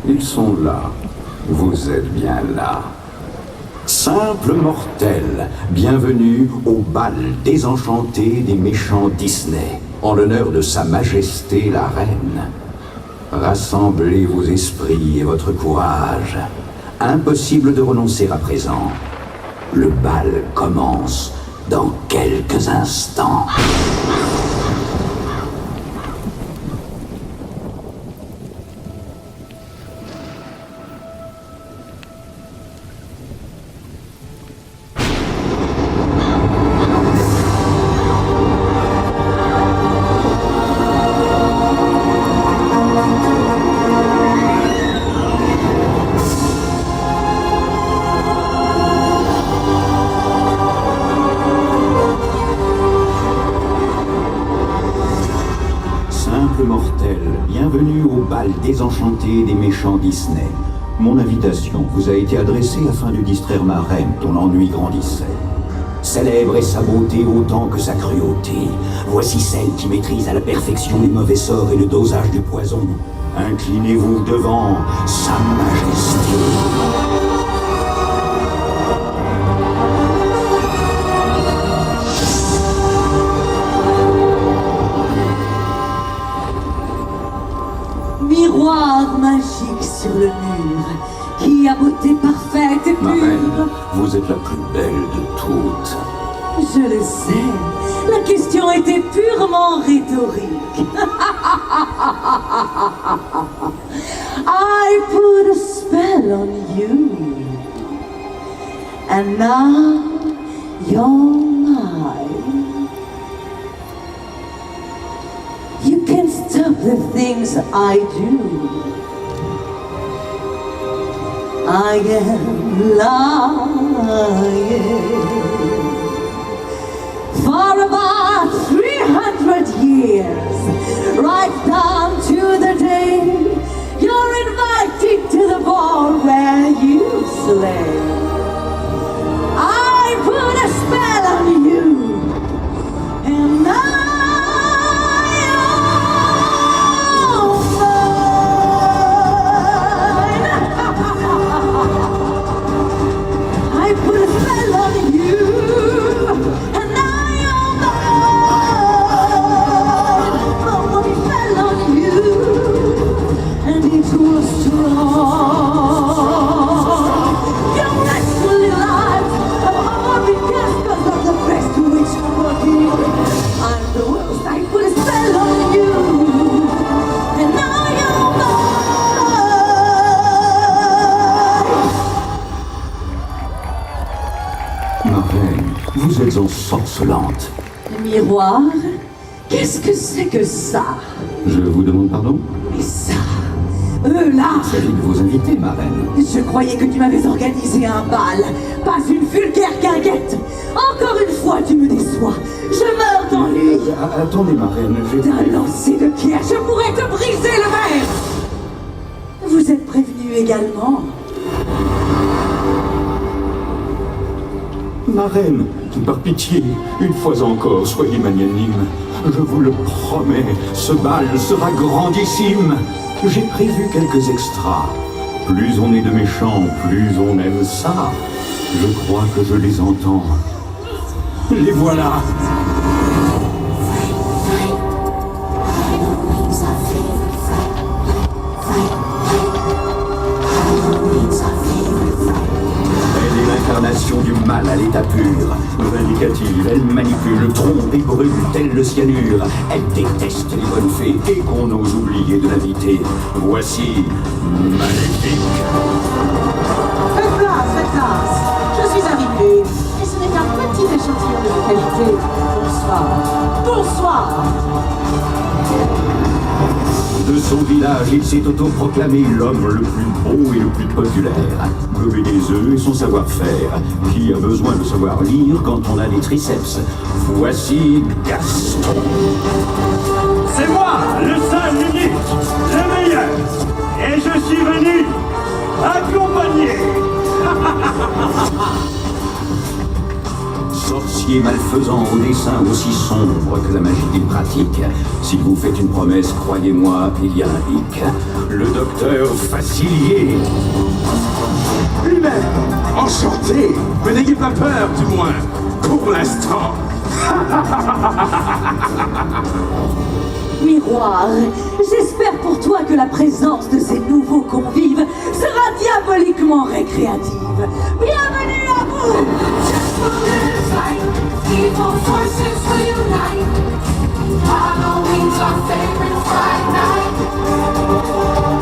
Ils sont là. Vous êtes bien là. Simple mortel, bienvenue au bal désenchanté des méchants Disney, en l'honneur de Sa Majesté la Reine. Rassemblez vos esprits et votre courage. Impossible de renoncer à présent. Le bal commence dans quelques instants. Bienvenue au bal désenchanté des méchants Disney. Mon invitation vous a été adressée afin de distraire ma reine dont l'ennui grandissait. Célèbre est sa beauté autant que sa cruauté. Voici celle qui maîtrise à la perfection les mauvais sorts et le dosage du poison. Inclinez-vous devant Sa Majesté. Miroir magique sur le mur, qui a beauté parfaite et Ma pure. reine, vous êtes la plus belle de toutes. Je le sais, la question était purement rhétorique. I put a spell on you, and now you're mine. You can stop the things I do. I am lying. For about 300 years, right down to the day you're invited to the ball where you slay. I put a spell on you, and I put a spell on you, and now you're mine. Somebody fell on you, and it was strong. Your naturally lives have all been cast because of the best witch working. I'm the worst. I put a spell on you, and now you're mine. Ma reine, vous êtes ensorcelante. Miroir, qu'est-ce que c'est que ça? Je vous demande pardon? Mais ça, eux là, Il s'agit de vos invités, ma reine. je croyais que tu m'avais organisé un bal, pas une vulgaire guinguette. Encore une fois, tu me déçois. Je meurs d'ennui. Attendez, ma reine, D'un lancer de pierre, je pourrais te briser le verre. Vous êtes prévenu également. Ma reine, par pitié, une fois encore, soyez magnanime. Je vous le promets, ce bal sera grandissime. J'ai prévu quelques extras. Plus on est de méchants, plus on aime ça. Je crois que je les entends. Les voilà. Elle est l'incarnation du mal à l'état pur. Vindicative, elle manipule, trompe et brûle tel le cyanure. Elle déteste les bonnes fées et qu'on ose oublier de l'inviter. Voici Maléfique. Faites place. Je suis arrivée. Et ce n'est qu'un petit échantillon de la qualité. Bonsoir. De son village, il s'est autoproclamé l'homme le plus beau et le plus populaire. Gober des œufs et son savoir-faire. Qui a besoin de savoir lire quand on a des triceps? Voici Gaston. C'est moi, le seul, l'unique, le meilleur. Et je suis venu accompagner. Sorcier policier malfaisant au dessin aussi sombre que la magie qu'il pratique. S'il vous fait une promesse, croyez-moi, il y a un hic. Le docteur Facilier. Lui-même, enchanté, mais n'ayez pas peur, du moins, pour l'instant. Miroir, j'espère pour toi que la présence de ces nouveaux convives sera diaboliquement récréative. Bienvenue à vous! Evil forces reunite. Halloween's our favorite Friday night.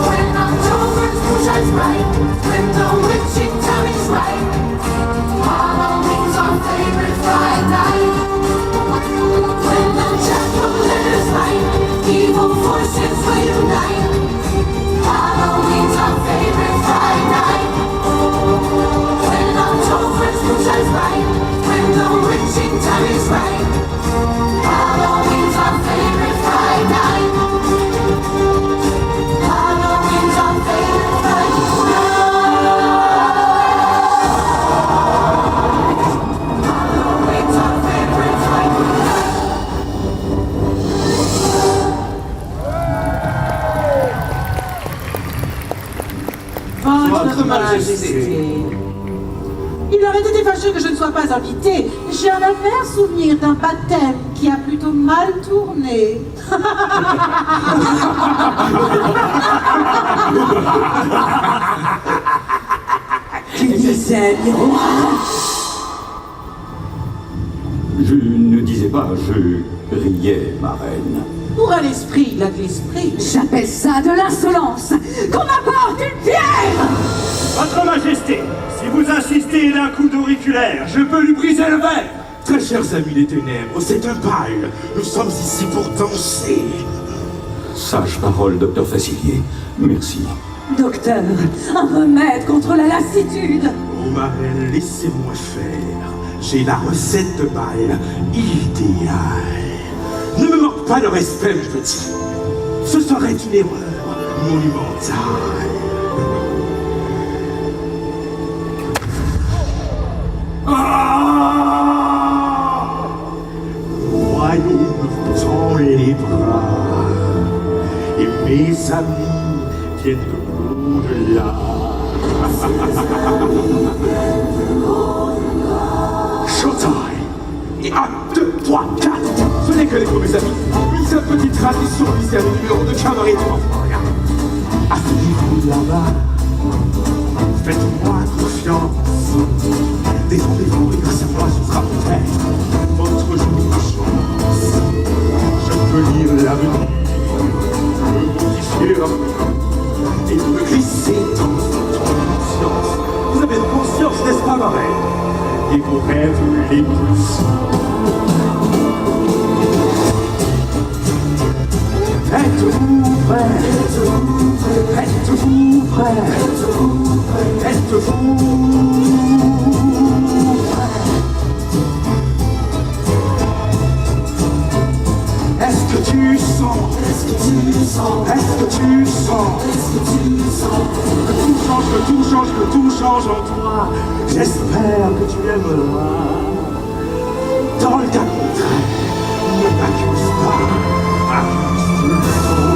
When October's moon shines bright, when the witching time is right. Halloween's our favorite Friday night. When the jack-o'-lanterns light, evil forces reunite. Halloween's our favorite Friday night. When October's moon shines bright, when the witching time is right. Halloween's our favorite Friday night. Halloween's our favorite Friday night. Halloween's our favorite Friday night. Votre Majesté. Il aurait été fâcheux que je ne sois pas invitée. J'ai un amer souvenir d'un baptême qui a plutôt mal tourné. Tu disais, Miroir? Je ne disais pas, je riais, ma reine. Pour un esprit, il a de l'esprit. J'appelle ça de l'insolence! Qu'on m'apporte une pierre! Votre Majesté, si vous insistez d'un coup d'auriculaire, Je peux lui briser le verre. Très chers amis des ténèbres, c'est un bal. Nous sommes ici pour danser. Sage parole, docteur Facilier. Merci. Docteur, un remède contre la lassitude! Oh ma reine, laissez-moi faire. J'ai la recette de bal idéale. Ne me manque pas de respect, mon petit. Ce serait une erreur monumentale. Ah! Royaume vous tend les bras, et mes amis viennent de l'au-delà. Showtime! Et 1, 2, 3, 4! Ce n'est que les premiers amis. Une seule petite tradition lycéenne au numéro de cabaret de l'enfant. Asseyez-vous là-bas. Faites-moi confiance. Détendez-vous et grâce à moi, ce sera peut-être votre jour de chance. Je peux lire l'avenir, me modifier l'avenir et me glisser dans votre conscience. Vous avez une conscience, n'est-ce pas, ma reine? Et vos rêves les plus sombres. Êtes-vous prêts? Êtes-vous prêts? Êtes-vous prêts? Êtes-vous prêts? Est-ce que tu sens? Est-ce que tu sens? Est-ce que tu sens? Est-ce que tu sens? Que tout change, que tout change, que tout change en toi. J'espère que tu aimeras. Dans le cas contraire, ne m'accuse pas. Accuse plutôt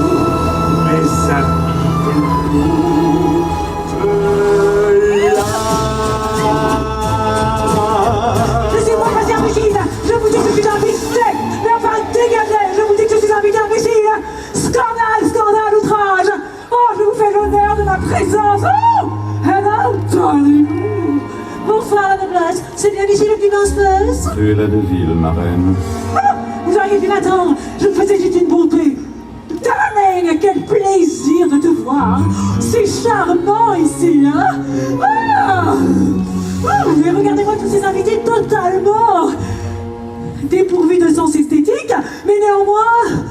mes amis de l'au-delà. Laissez-moi passer, imbécile! Je vous dis que je suis invité! Mais enfin, dégagez! Je vous dis que je suis invité, imbécile! Scandale, scandale, outrage! Oh, je vous fais l'honneur de ma présence! Oh! Hello, darling! Bonsoir, la noblesse! C'est bien ici le Dumas Space? Tu es la deville, ma reine. Ah! Vous auriez dû m'attendre! Je me faisais juste une bonté! Darling, quel plaisir de te voir! C'est charmant ici, hein? Ah! Oh, mais regardez-moi tous ces invités totalement dépourvus de sens esthétique, mais néanmoins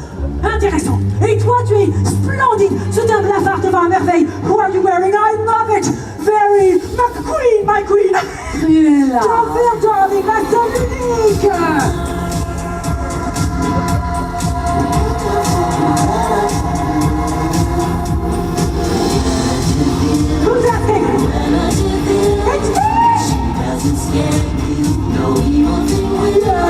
intéressants. Et toi, tu es splendide! C'est un blafard devant la merveille! Who are you wearing? I love it! Very... my queen! Cruella! Ton verre, darling, ma somme unique! Who's that thing? It's me! doesn't scare you, no evil thing will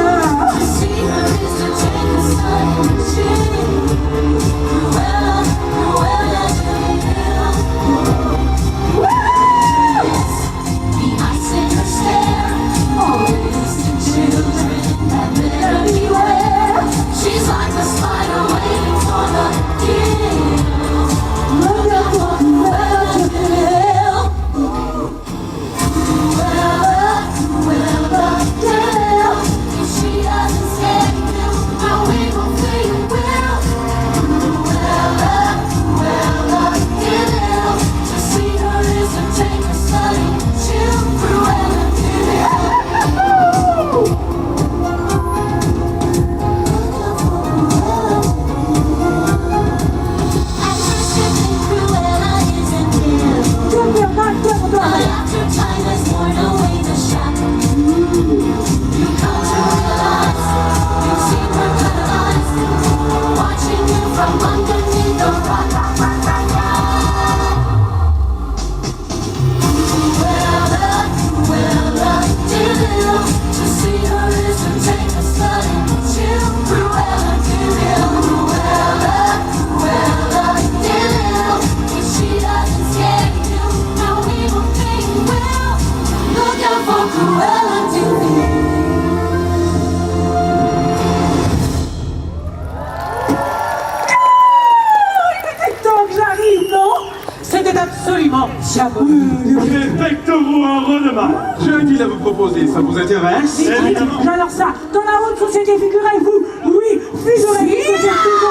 absolument diabolique. Respectez-vous un redemain. J'ai un deal à vous proposer, ça vous intéresse? Évidemment. Alors ça, dans la haute société, figurez-vous, oui, figurez-vous que c'est tout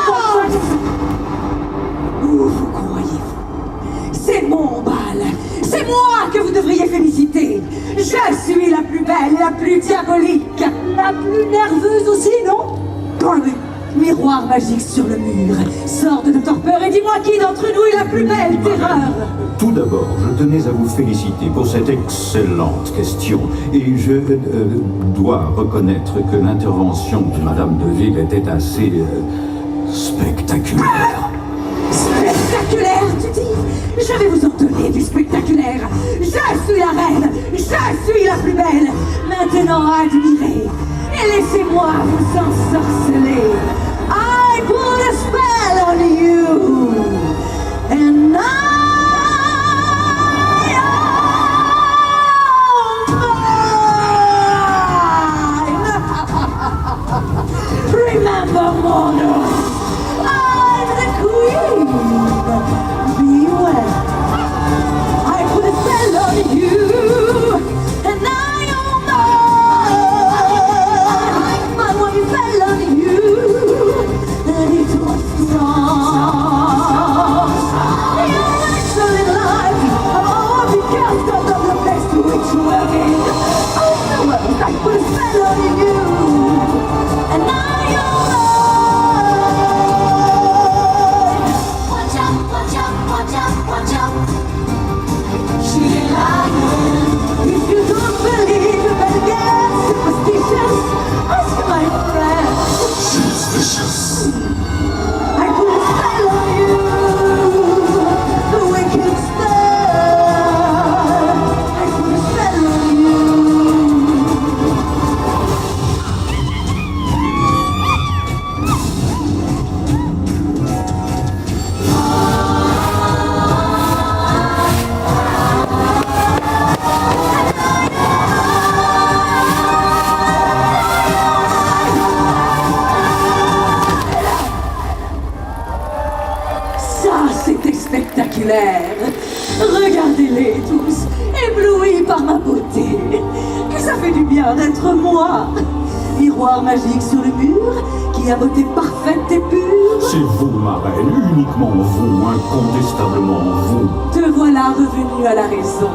Où vous croyez-vous? C'est mon bal. C'est moi que vous devriez féliciter. Je suis la plus belle, la plus diabolique, la plus nerveuse aussi, non? Parlez. Miroir magique sur le mur. Sors de torpeur et dis-moi qui d'entre nous est la plus belle terreur. Tout d'abord, je tenais à vous féliciter pour cette excellente question. Et je dois reconnaître que l'intervention de Madame de Ville était assez spectaculaire. Spectaculaire, tu dis? Je vais vous en donner du spectaculaire. Je suis la reine. Je suis la plus belle. Maintenant, admirez. Et laissez-moi vous ensorceler. I put a spell on you. And remember, mortal, I'm the queen. Beware. I put a spell on you, and I am mine. My one fell on you, and it was strong. You're actually alive. Oh, because of the place to which you were in. Oh, the world, I put a spell on you, and I am mine. Watch out, watch out, watch out, watch out. She lied. If you don't believe, you better get superstitious. Ask my friend. She's vicious. I put a spell on you, the wicked spell. I put a spell on you. Ça, c'était spectaculaire. Regardez-les tous, éblouis par ma beauté. Que ça fait du bien d'être moi. Miroir magique sur le mur, qui a beauté parfaite et pure. C'est vous, ma reine, uniquement vous, incontestablement vous. Te voilà revenu à la raison.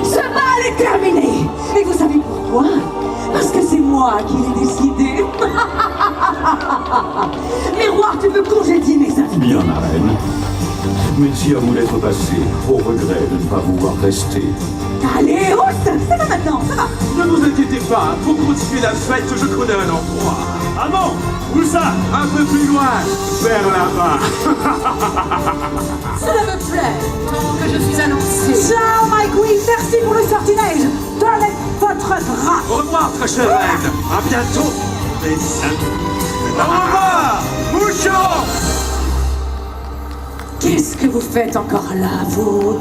Ce bal est terminé. Et vous savez pourquoi? Parce que c'est moi qui l'ai décidé. Miroir, tu peux congédier mes invités. Bien, ma reine. Merci à vous d'être passé, au regret de ne pas vouloir rester. Allez, hausse. Ça va maintenant, ça va. Ne vous inquiétez pas, pour continuer la fête, je connais un endroit. Ah bon? Où ça? Un peu plus loin, vers là-bas. Cela me plaît. Tant que je suis annoncée. Ciao, my queen, merci pour le sortilège. Donnez votre drap. Au revoir, très chère reine. À bientôt. Les amis. Au revoir, Mouchon. Qu'est-ce que vous faites encore là, vous?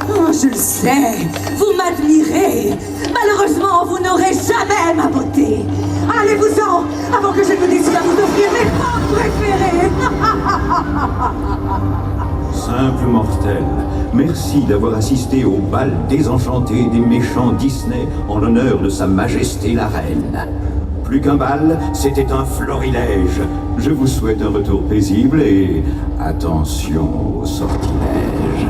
Oh, je le sais, vous m'admirez. Malheureusement, vous n'aurez jamais ma beauté. Allez-vous-en, avant que je ne décide à vous offrir mes femmes préférées. Simple mortel, merci d'avoir assisté au bal désenchanté des méchants Disney en l'honneur de Sa Majesté la Reine. Plus qu'un bal, c'était un florilège. Je vous souhaite un retour paisible et attention au sortilège.